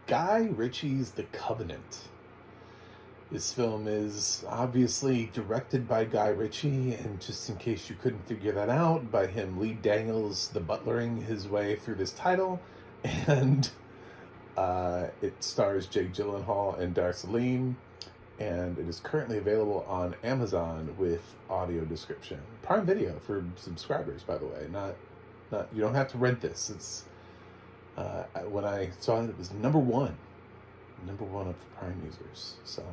Guy Ritchie's The Covenant. This film is obviously directed by Guy Ritchie, and just in case you couldn't figure that out, by him Lee Daniels the butlering his way through this title, and it stars Jake Gyllenhaal and Dar Salim, and it is currently available on Amazon with audio description. Prime Video for subscribers, by the way. Not you don't have to rent this. It's when I saw it, it was number one of the Prime users. So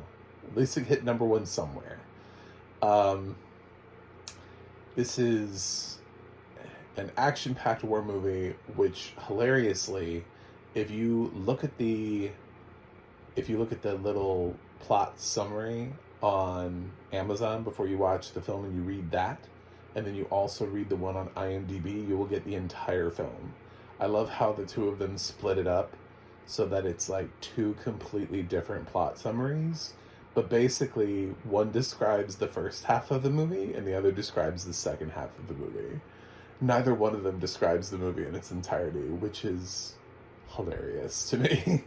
at least it hit number one somewhere. This is an action-packed war movie, which hilariously, if you look at the little plot summary on Amazon before you watch the film and you read that, and then you also read the one on IMDb, you will get the entire film. I love how the two of them split it up so that it's like two completely different plot summaries. But basically, one describes the first half of the movie and the other describes the second half of the movie. Neither one of them describes the movie in its entirety, which is hilarious to me.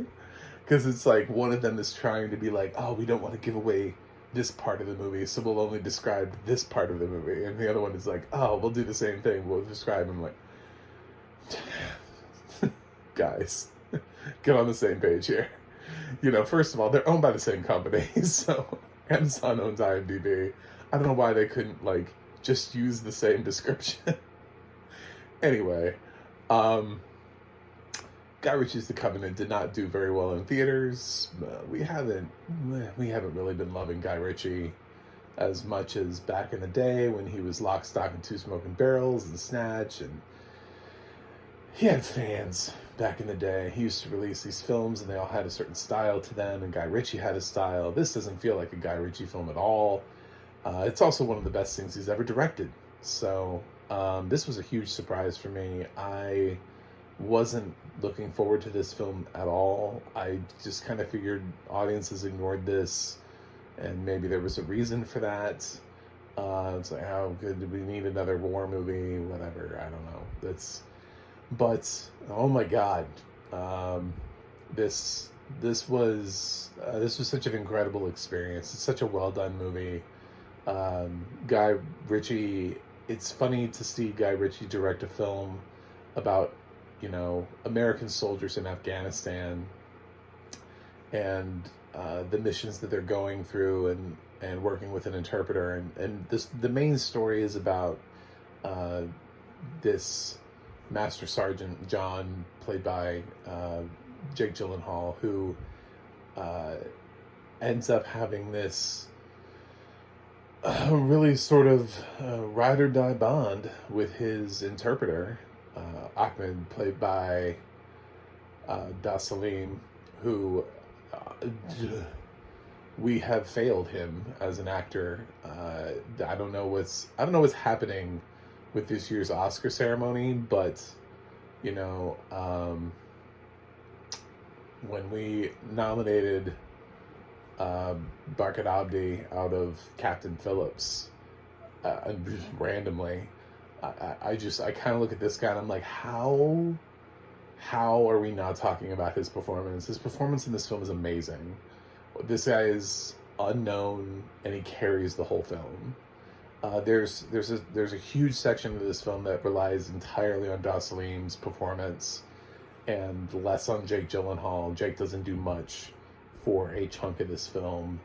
Because it's like one of them is trying to be like, oh, we don't want to give away this part of the movie, so we'll only describe this part of the movie. And the other one is like, oh, we'll do the same thing, we'll describe them. Like, guys, get on the same page here. You know, first of all, they're owned by the same company, so Amazon owns IMDb. I don't know why they couldn't, like, just use the same description. Anyway, Guy Ritchie's The Covenant did not do very well in theaters. We haven't really been loving Guy Ritchie as much as back in the day when he was Lock, Stock, and Two Smoking Barrels and Snatch, and he had fans back in the day. He used to release these films and they all had a certain style to them, and Guy Ritchie had a style. This doesn't feel like a Guy Ritchie film at all. It's also one of the best things he's ever directed. So this was a huge surprise for me. I wasn't looking forward to this film at all. I just kind of figured audiences ignored this, and maybe there was a reason for that. It's like, how good, did we need another war movie? Whatever, I don't know. But oh my God, this was such an incredible experience. It's such a well done movie. Guy Ritchie. It's funny to see Guy Ritchie direct a film about, you know, American soldiers in Afghanistan and the missions that they're going through, and working with an interpreter, and the main story is about this Master Sergeant John, played by Jake Gyllenhaal, who ends up having this really sort of ride or die bond with his interpreter, Ahmed, played by Da Salim, who we have failed him as an actor. I don't know what's happening with this year's Oscar ceremony, but you know, when we nominated Barkat Abdi out of Captain Phillips, randomly, I kind of look at this guy and I'm like, how are we not talking about his performance? His performance in this film is amazing. This guy is unknown and he carries the whole film. There's a huge section of this film that relies entirely on Da Salim's performance and less on Jake Gyllenhaal. Jake doesn't do much for a chunk of this film,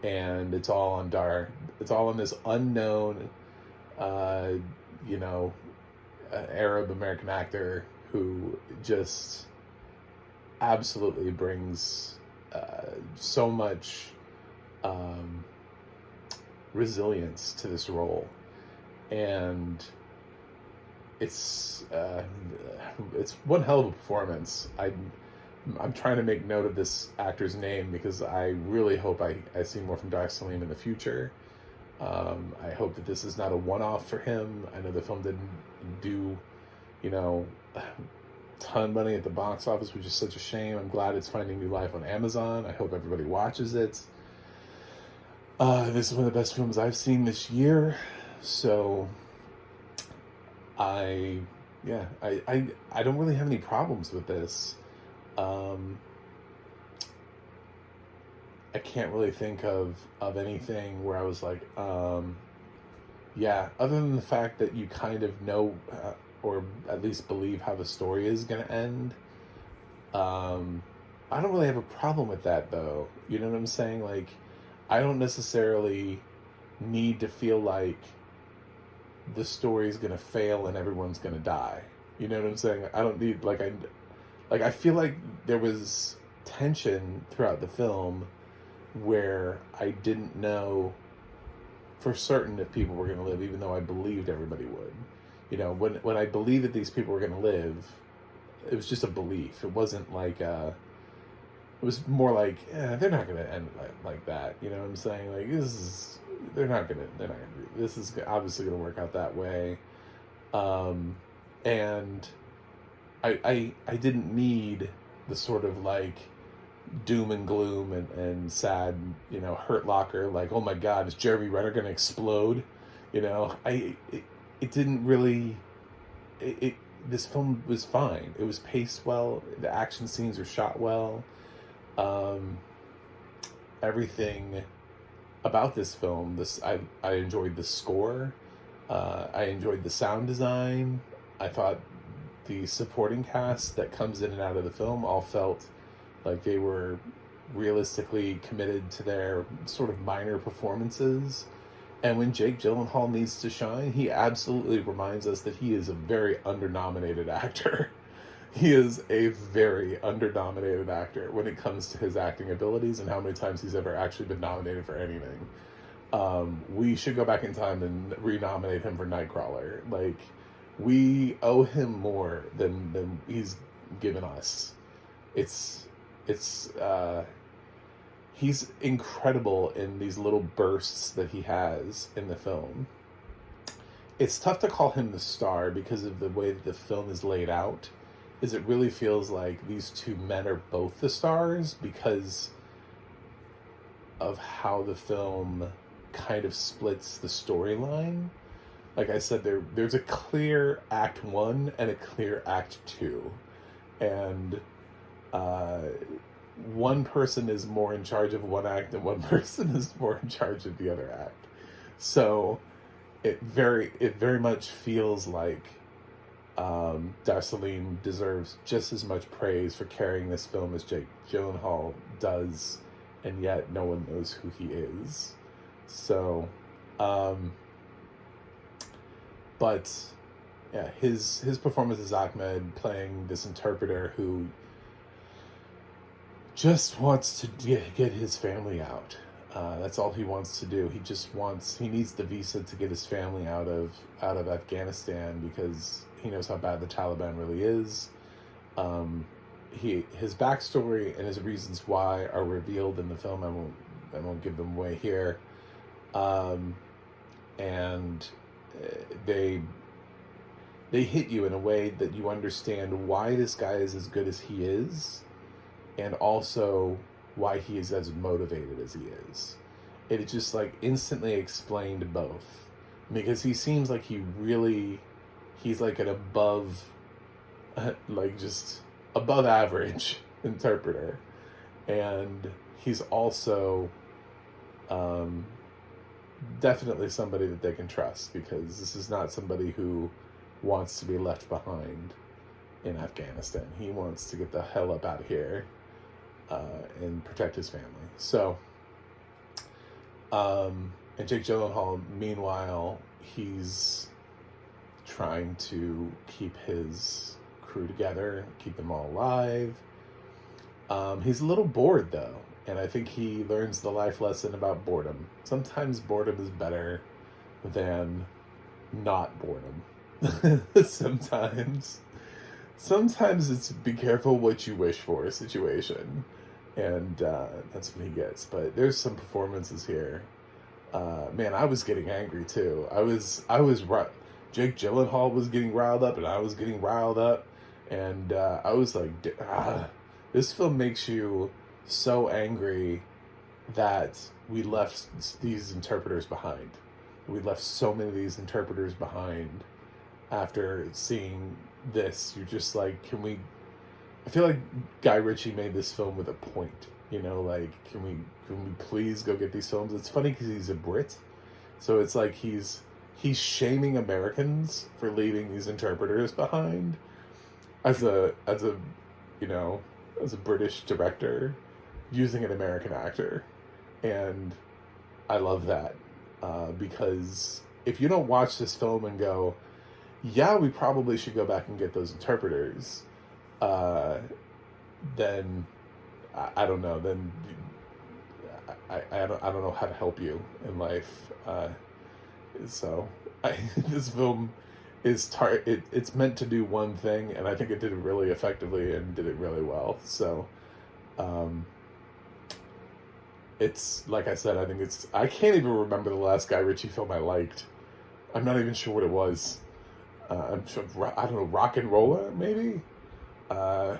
and it's all on Dar. It's all on this unknown, Arab American actor who just absolutely brings so much resilience to this role, and it's one hell of a performance. I'm trying to make note of this actor's name because I really hope I see more from Dar Salim in the future. I hope that this is not a one-off for him. I know the film didn't do, a ton of money at the box office, which is such a shame. I'm glad it's finding new life on Amazon. I hope everybody watches it. This is one of the best films I've seen this year, so I don't really have any problems with this. I can't really think of anything where I was like, yeah, other than the fact that you kind of know, or at least believe how the story is going to end. I don't really have a problem with that, though. You know what I'm saying? Like, I don't necessarily need to feel like the story's going to fail and everyone's going to die. You know what I'm saying? I don't need, I feel like there was tension throughout the film where I didn't know for certain if people were going to live, even though I believed everybody would. You know, when I believed that these people were going to live, it was just a belief. It wasn't like, it was more like, they're not going to end like that. You know what I'm saying? Like, they're not going to, this is obviously going to work out that way. And I didn't need the sort of like doom and gloom and sad, you know, hurt locker, like, oh my God, is Jeremy Renner going to explode? You know, it didn't really, this film was fine. It was paced well. The action scenes were shot well. Everything about this film, I enjoyed the score. I enjoyed the sound design. I thought the supporting cast that comes in and out of the film all felt like they were realistically committed to their sort of minor performances. And when Jake Gyllenhaal needs to shine, he absolutely reminds us that he is a very under-nominated actor. He is a very under-nominated actor when it comes to his acting abilities and how many times he's ever actually been nominated for anything. We should go back in time and renominate him for Nightcrawler. Like, we owe him more than he's given us. He's incredible in these little bursts that he has in the film. It's tough to call him the star because of the way that the film is laid out. Is it really feels like these two men are both the stars because of how the film kind of splits the storyline. Like I said, there's a clear Act 1 and a clear Act 2. And one person is more in charge of one act and one person is more in charge of the other act. So it very much feels like Darceline deserves just as much praise for carrying this film as Jake Gyllenhaal does, and yet no one knows who he is. So, but yeah, his performance as Ahmed, playing this interpreter who just wants to get his family out. That's all he wants to do. He needs the visa to get his family out of Afghanistan because he knows how bad the Taliban really is. His backstory and his reasons why are revealed in the film. I won't give them away here. And they hit you in a way that you understand why this guy is as good as he is, and also why he is as motivated as he is. It just like instantly explained both, because he seems like he's like an above average interpreter, and he's also definitely somebody that they can trust, because this is not somebody who wants to be left behind in Afghanistan. He wants to get the hell up out of here and protect his family. So, and Jake Gyllenhaal, meanwhile, he's trying to keep his crew together, keep them all alive. He's a little bored, though, and I think he learns the life lesson about boredom. Sometimes boredom is better than not boredom. Sometimes it's be careful what you wish for a situation, and that's what he gets. But there's some performances here. Man, I was getting angry too. I was Jake Gyllenhaal was getting riled up, and I was getting riled up, and I was like, this film makes you so angry that we left these interpreters behind. We left so many of these interpreters behind. After seeing this, you're just like, I feel like Guy Ritchie made this film with a point. You know, like, can we please go get these films? It's funny because he's a Brit, so it's like he's shaming Americans for leaving these interpreters behind as a you know, as a British director using an American actor, and I love that because if you don't watch this film and go, yeah, we probably should go back and get those interpreters, then I don't know. Then I don't know how to help you in life. So this film is it's meant to do one thing, and I think it did it really effectively and did it really well. So it's like I said, I think I can't even remember the last Guy Ritchie film I liked. I'm not even sure what it was. I'm sure, I don't know, Rock and Roller maybe. I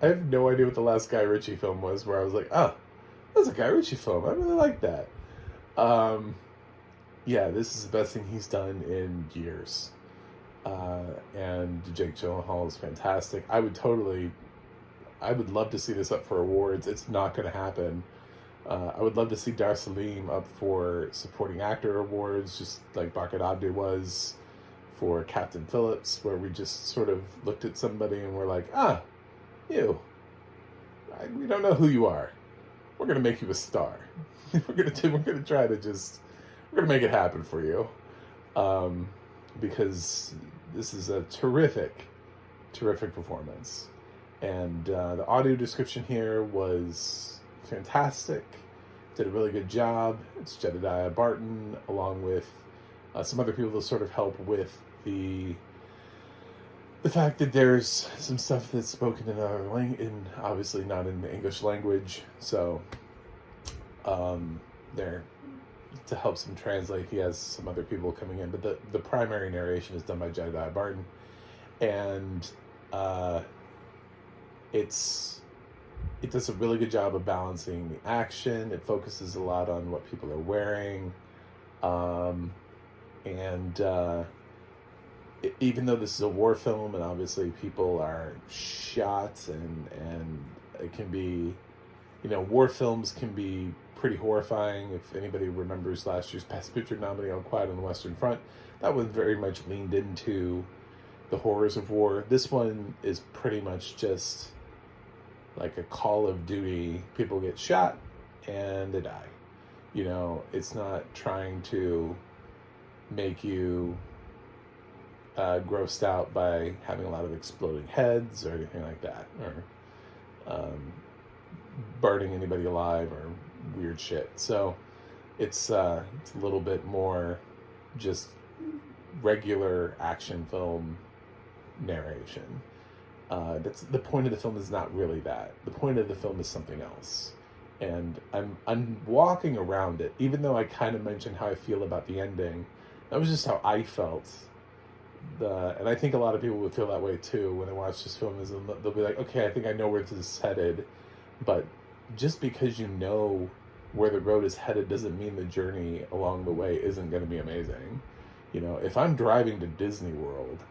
have no idea what the last Guy Ritchie film was where I was like, oh, that's a Guy Ritchie film. I really like that. Yeah, this is the best thing he's done in years. And Jake Gyllenhaal is fantastic. I would love to see this up for awards. It's not going to happen. I would love to see Dar Salim up for supporting actor awards, just like Barkhad Abdi was for Captain Phillips, where we just sort of looked at somebody and we're like, you, we don't know who you are. We're gonna make you a star. We're gonna make it happen for you, because this is a terrific performance, and the audio description here was fantastic. Did a really good job. It's Jedediah Barton along with some other people to sort of help with the fact that there's some stuff that's spoken in our language, obviously not in the English language. So there, to help some translate, he has some other people coming in, but the primary narration is done by Jedediah Barton, and it does a really good job of balancing the action. It focuses a lot on what people are wearing, and even though this is a war film and obviously people are shot and it can be, war films can be pretty horrifying. If anybody remembers last year's Best Picture nominee on Quiet on the Western Front, that one very much leaned into the horrors of war. This one is pretty much just like a Call of Duty. People get shot and they die. It's not trying to make you grossed out by having a lot of exploding heads or anything like that, or burning anybody alive or weird shit. So it's a little bit more just regular action film narration. That's the point of the film. Is not really that. The point of the film is something else, and I'm walking around it. Even though I kind of mentioned how I feel about the ending, that was just how I felt. And I think a lot of people would feel that way too when they watch this film. Is they'll be like, okay, I think I know where this is headed, but just because you know where the road is headed doesn't mean the journey along the way isn't going to be amazing. If I'm driving to Disney World,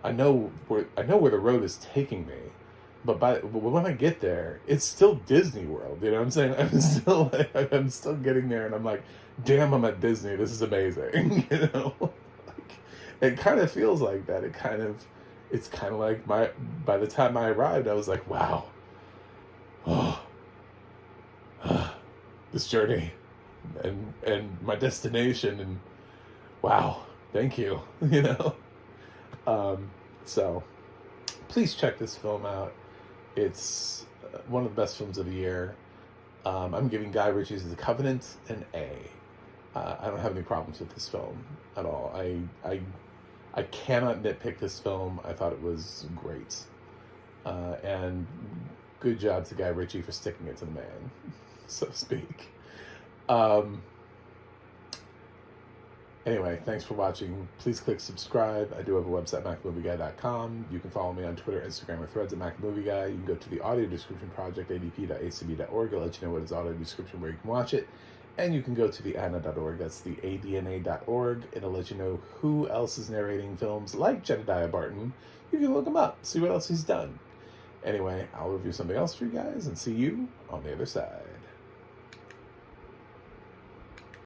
I know where the road is taking me, but when I get there, it's still Disney World. You know what I'm saying? I'm still getting there, and I'm like, damn, I'm at Disney. This is amazing. It kind of feels like that. It's kind of like by the time I arrived, I was like, wow, this journey and my destination, and wow, thank you. So please check this film out. It's one of the best films of the year. I'm giving Guy Ritchie's The Covenant an A. I don't have any problems with this film at all. I cannot nitpick this film. I thought it was great. And good job to Guy Ritchie for sticking it to the man, so to speak. Anyway, thanks for watching. Please click subscribe. I do have a website, MacMovieGuy.com. You can follow me on Twitter, Instagram, or Threads at MacMovieGuy. You can go to the audio description project, adp.acb.org. It'll let you know what is audio description, where you can watch it. And you can go to the ADNA.org. That's the ADNA.org. It'll let you know who else is narrating films like Jedediah Barton. You can look him up, see what else he's done. Anyway, I'll review something else for you guys and see you on the other side.